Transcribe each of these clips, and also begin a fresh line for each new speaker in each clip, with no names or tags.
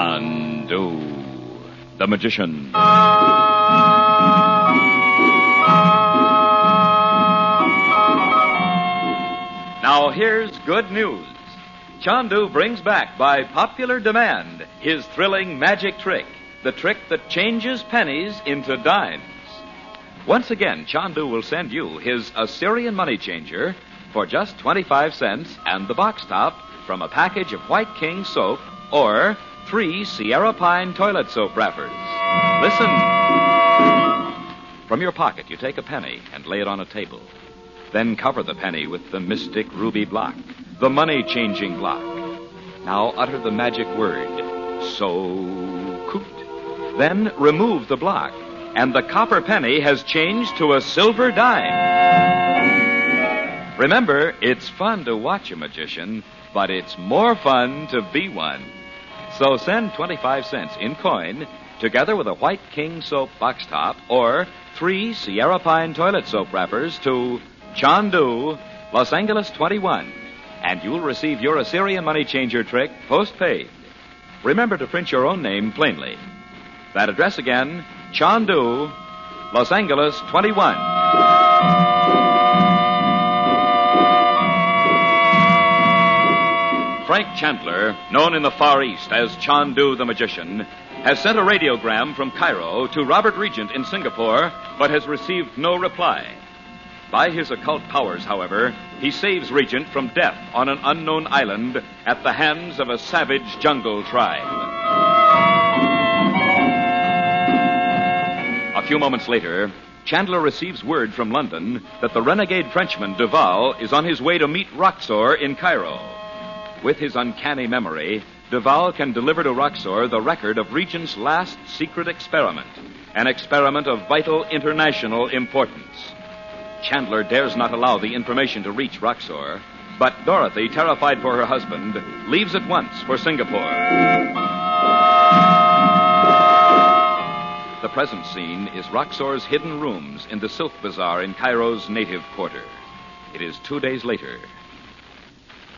Chandu the Magician. Now here's good news. Chandu brings back, by popular demand, his thrilling magic trick, the trick that changes pennies into dimes. Once again, Chandu will send you his Assyrian money changer for just 25 cents and the box top from a package of White King soap or 3 Sierra Pine toilet soap wrappers. Listen. From your pocket, you take a penny and lay it on a table. Then cover the penny with the mystic ruby block, the money-changing block. Now utter the magic word, so-koot. Then remove the block, and the copper penny has changed to a silver dime. Remember, it's fun to watch a magician, but it's more fun to be one. So send 25 cents in coin, together with a White King soap box top, or 3 Sierra Pine toilet soap wrappers to Chandu, Los Angeles 21, and you'll receive your Assyrian money changer trick postpaid. Remember to print your own name plainly. That address again, Chandu, Los Angeles 21. Frank Chandler, known in the Far East as Chandu the Magician, has sent a radiogram from Cairo to Robert Regent in Singapore, but has received no reply. By his occult powers, however, he saves Regent from death on an unknown island at the hands of a savage jungle tribe. A few moments later, Chandler receives word from London that the renegade Frenchman Duval is on his way to meet Roxor in Cairo. With his uncanny memory, Duval can deliver to Roxor the record of Regent's last secret experiment, an experiment of vital international importance. Chandler dares not allow the information to reach Roxor, but Dorothy, terrified for her husband, leaves at once for Singapore. The present scene is Roxor's hidden rooms in the Silk Bazaar in Cairo's native quarter. It is 2 days later.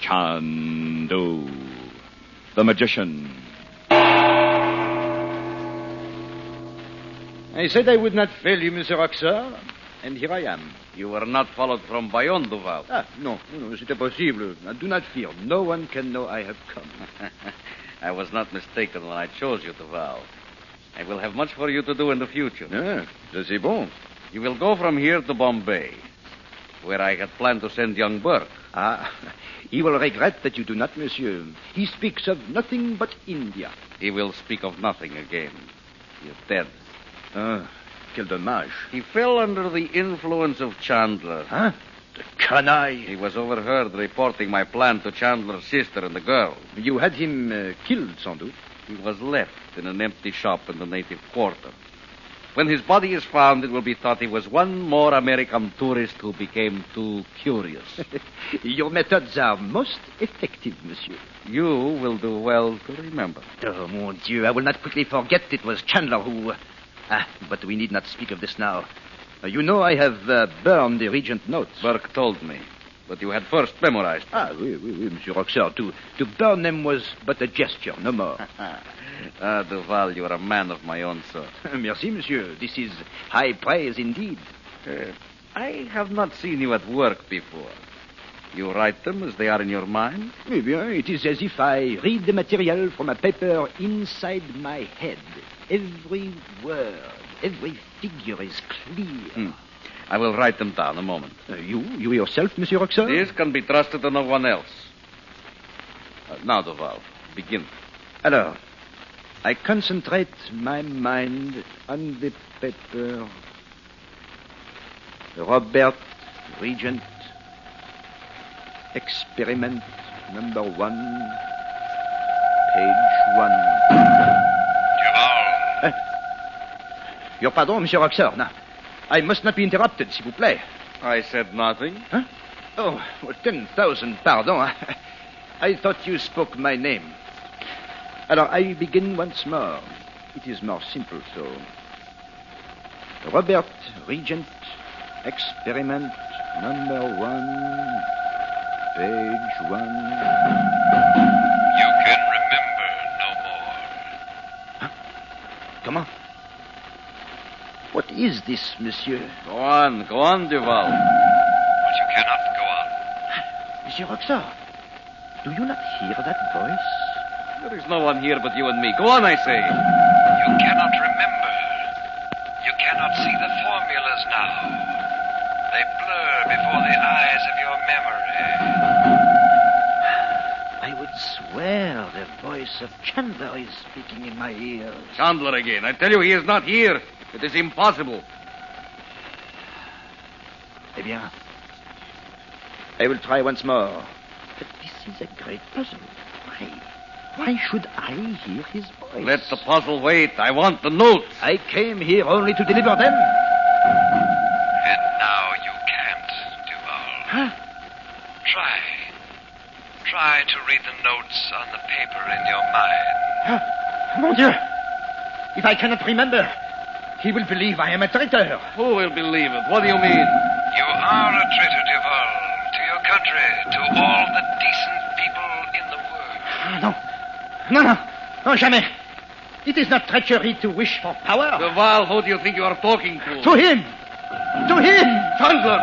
Chandu the Magician.
I said I would not fail you, Monsieur Roxor, and here I am.
You were not followed from Bayonne, Duval.
No, c'est impossible. Do not fear. No one can know I have come.
I was not mistaken when I chose you, Duval. I will have much for you to do in the future.
C'est bon.
You will go from here to Bombay, where I had planned to send young Burke.
He will regret that you do not, monsieur. He speaks of nothing but India.
He will speak of nothing again. He is dead.
Quel dommage.
He fell under the influence of Chandler.
The canaille.
He was overheard reporting my plan to Chandler's sister and the girl.
You had him killed, sans doute.
He was left in an empty shop in the native quarter. When his body is found, it will be thought he was one more American tourist who became too curious.
Your methods are most effective, monsieur.
You will do well to remember.
Oh, mon Dieu, I will not quickly forget it was Chandler who... but we need not speak of this now. You know I have burned the Regent notes.
Burke told me, but you had first memorized them.
Oui, Monsieur Roxor. To burn them was but a gesture, no more.
Duval, you are a man of my own sort.
Merci, monsieur. This is high praise indeed.
I have not seen you at work before. You write them as they are in your mind?
Eh bien, it is as if I read the material from a paper inside my head. Every word, every figure is clear.
I will write them down a moment.
You yourself, Monsieur Roxor?
This can be trusted to no one else. Now, Duval, begin.
Alors, I concentrate my mind on the paper. Robert Regent, experiment number 1, page 1. Your pardon, Monsieur Roxor. Now, I must not be interrupted, s'il vous plaît.
I said nothing.
Oh, 10,000 pardon. I thought you spoke my name. Alors, I begin once more. It is more simple so. Robert Regent, experiment number 1, page 1.
You can remember no more.
is this, monsieur?
Go on, Duval.
But you cannot go on.
Monsieur Roxor, do you not hear that voice?
There is no one here but you and me. Go on, I say.
You cannot remember. You cannot see the formulas now. They blur before the eyes of your memory.
I would swear the voice of Chandler is speaking in my ears.
Chandler again. I tell you, he is not here. It is impossible.
Eh bien, I will try once more. But this is a great puzzle. Why should I hear his voice?
Let the puzzle wait. I want the notes.
I came here only to deliver them.
And now you can't, Duval.
Huh?
Try to read the notes on the paper in your mind.
Mon Dieu! If I cannot remember, he will believe I am a traitor.
Who will believe it? What do you mean?
You are a traitor, Duval, to your country, to all the decent people in the world.
No, jamais. It is not treachery to wish for power.
Duval, who do you think you are talking to?
To him!
Chandler!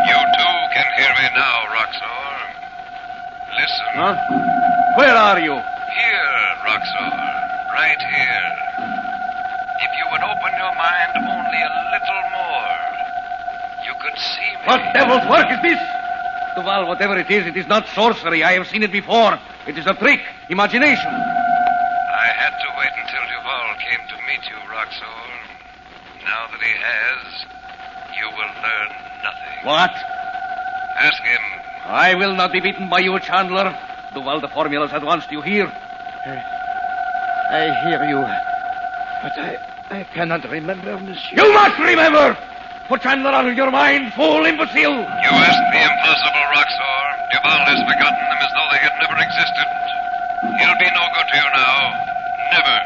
You too can hear me now, Roxor. Listen.
Huh? Where are you?
Here, Roxor. Right here. If you would open your mind only a little more, you could see me.
What devil's work is this? Duval, whatever it is not sorcery. I have seen it before. It is a trick, imagination.
I had to wait until Duval came to meet you, Roxor. Now that he has, you will learn nothing.
What?
Ask him.
I will not be beaten by you, Chandler. Duval, the formulas at once. Do you hear?
I hear you. But I cannot remember, monsieur.
You must remember! Put Chandler out of your mind, fool, imbecile!
You asked the impossible, Roxor. Duval has forgotten them as though they had never existed. He'll be no good to you now. Never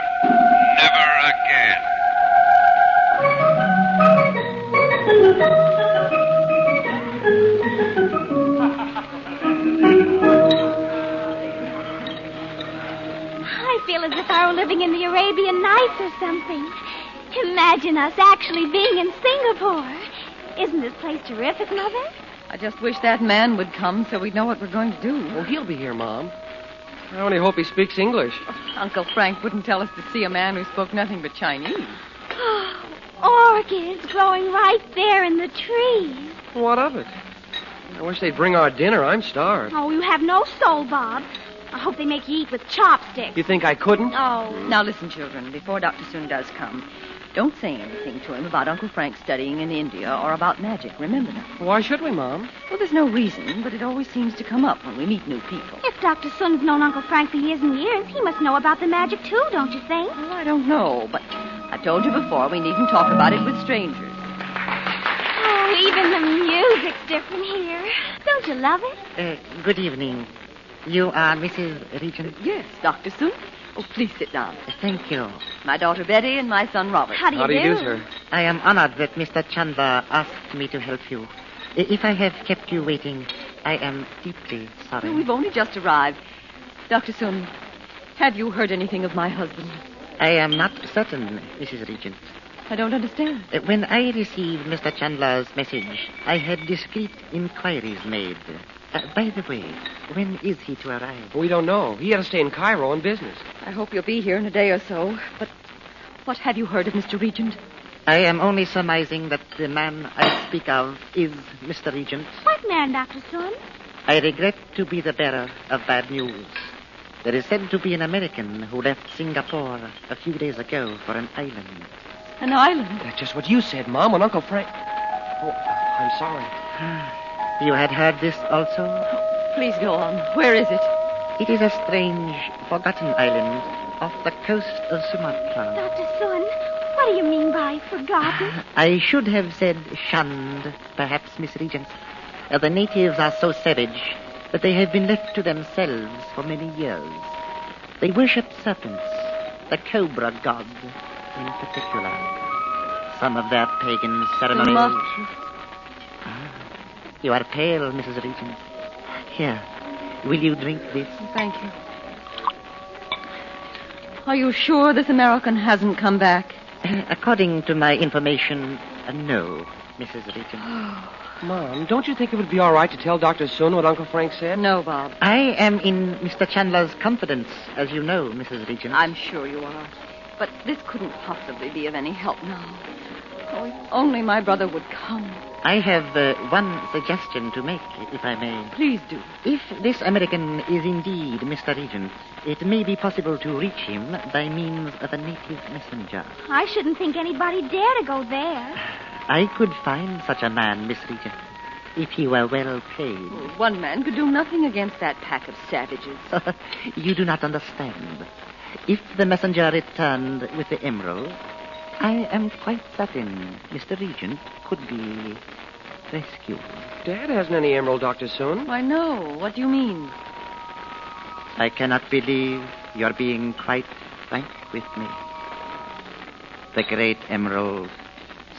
again.
I feel as if I were living in the Arabian Nights or something. Imagine us actually being in Singapore. Isn't this place terrific, Mother?
I just wish that man would come so we'd know what we're going to do.
Oh, he'll be here, Mom. I only hope he speaks English.
Uncle Frank wouldn't tell us to see a man who spoke nothing but Chinese.
Orchids growing right there in the trees.
What of it? I wish they'd bring our dinner. I'm starved.
Oh, you have no soul, Bob. I hope they make you eat with chopsticks.
You think I couldn't?
Oh.
Now listen, children, before Dr. Soon does come, don't say anything to him about Uncle Frank studying in India or about magic. Remember that.
Why should we, Mom?
Well, there's no reason, but it always seems to come up when we meet new people.
If Dr. Sun's known Uncle Frank for years and years, he must know about the magic, too, don't you think?
Well, I don't know, but I told you before we needn't talk about it with strangers.
Oh, even the music's different here. Don't you love it?
Good evening. You are Mrs. Regent?
Yes, Dr. Soon. Oh, please sit down.
Thank you.
My daughter Betty and my son Robert.
How do you
do, sir?
I am honored that Mr. Chandler asked me to help you. If I have kept you waiting, I am deeply sorry.
We've only just arrived. Dr. Soon, have you heard anything of my husband?
I am not certain, Mrs. Regent.
I don't understand.
When I received Mr. Chandler's message, I had discreet inquiries made. By the way, when is he to arrive?
We don't know. He had to stay in Cairo on business.
I hope you'll be here in a day or so. But what have you heard of Mr. Regent?
I am only surmising that the man I speak of is Mr. Regent.
What man, Dr. Sun?
I regret to be the bearer of bad news. There is said to be an American who left Singapore a few days ago for an island.
An island?
That's just what you said, Mom, when Uncle Frank... Oh, I'm sorry.
You had heard this also?
Please go on. Where is it?
It is a strange, forgotten island off the coast of Sumatra.
Dr. Sun, what do you mean by forgotten?
I should have said shunned, perhaps, Miss Regent. The natives are so savage that they have been left to themselves for many years. They worship serpents, the cobra god in particular. Some of their pagan ceremonies... You are pale, Mrs. Regent. Here, will you drink this?
Thank you. Are you sure this American hasn't come back?
According to my information, no, Mrs. Regent.
Mom, don't you think it would be all right to tell Dr. Sun what Uncle Frank said?
No, Bob.
I am in Mr. Chandler's confidence, as you know, Mrs. Regent.
I'm sure you are. But this couldn't possibly be of any help now. Oh, if only my brother would come.
I have one suggestion to make, if I may.
Please do.
If this American is indeed Mr. Regent, it may be possible to reach him by means of a native messenger.
I shouldn't think anybody dare to go there.
I could find such a man, Miss Regent, if he were well paid.
Well, one man could do nothing against that pack of savages.
You do not understand. If the messenger returned with the emerald, I am quite certain Mr. Regent could be rescued.
Dad hasn't any emerald, Dr. Sun.
I know. What do you mean?
I cannot believe you're being quite frank with me. The great emerald,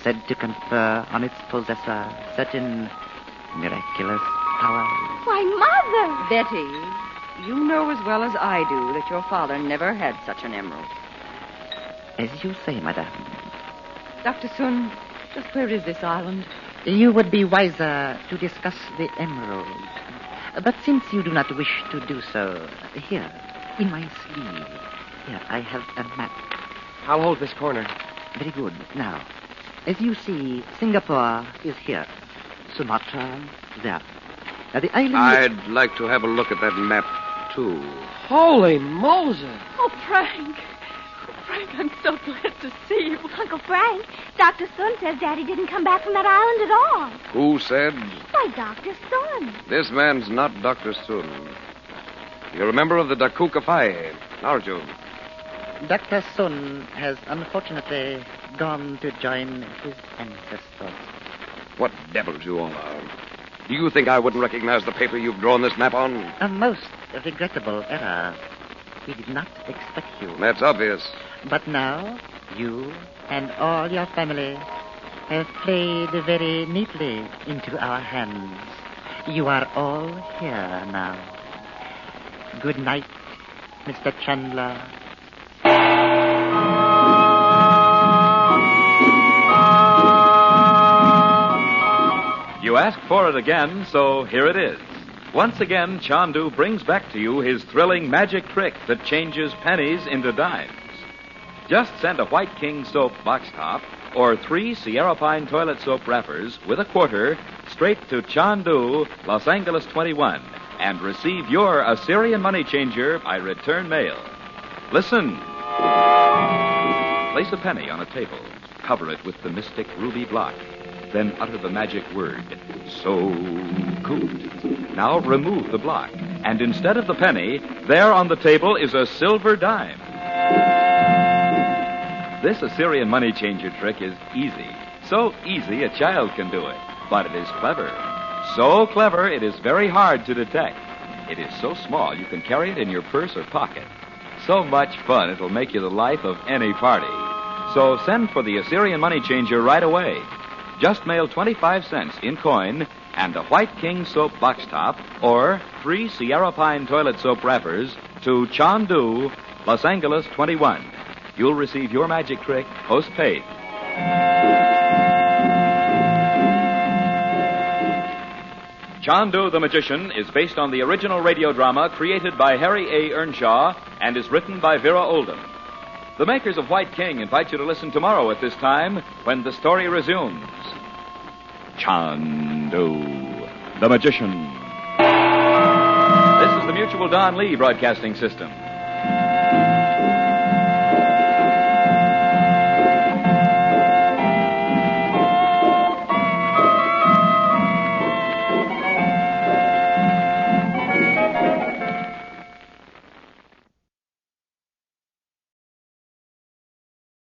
said to confer on its possessor certain miraculous powers.
Why, Mother!
Betty, you know as well as I do that your father never had such an emerald.
As you say, madame.
Dr. Sun, just where is this island?
You would be wiser to discuss the emerald. But since you do not wish to do so, here, in my sleeve, here, I have a map.
I'll hold this corner.
Very good. Now, as you see, Singapore is here. Sumatra, there. Now, the island...
I'd like to have a look at that map, too.
Holy Moses!
Oh, Frank. Frank, I'm so glad to see you. Uncle Frank, Dr. Sun says Daddy didn't come back from that island at all.
Who said?
Why, Dr. Sun.
This man's not Dr. Sun. You're a member of the Dakuka Phi, aren't you?
Dr. Sun has unfortunately gone to join his ancestors.
What devils you all are. Do you think I wouldn't recognize the paper you've drawn this map on?
A most regrettable error. We did not expect you.
That's obvious.
But now, you and all your family have played very neatly into our hands. You are all here now. Good night, Mr. Chandler.
You asked for it again, so here it is. Once again, Chandu brings back to you his thrilling magic trick that changes pennies into dimes. Just send a White King soap box top or 3 Sierra Pine toilet soap wrappers with a quarter straight to Chandu, Los Angeles 21, and receive your Assyrian money changer by return mail. Listen. Place a penny on a table. Cover it with the mystic ruby block. Then utter the magic word, so good. Now remove the block. And instead of the penny, there on the table is a silver dime. This Assyrian money changer trick is easy. So easy a child can do it. But it is clever. So clever it is very hard to detect. It is so small you can carry it in your purse or pocket. So much fun it'll make you the life of any party. So send for the Assyrian money changer right away. Just mail 25 cents in coin and a White King soap box top or 3 Sierra Pine toilet soap wrappers to Chandu, Los Angeles 21. You'll receive your magic trick postpaid. Chandu the Magician is based on the original radio drama created by Harry A. Earnshaw and is written by Vera Oldham. The makers of White King invite you to listen tomorrow at this time when the story resumes. Chandu the Magician. This is the Mutual Don Lee Broadcasting System.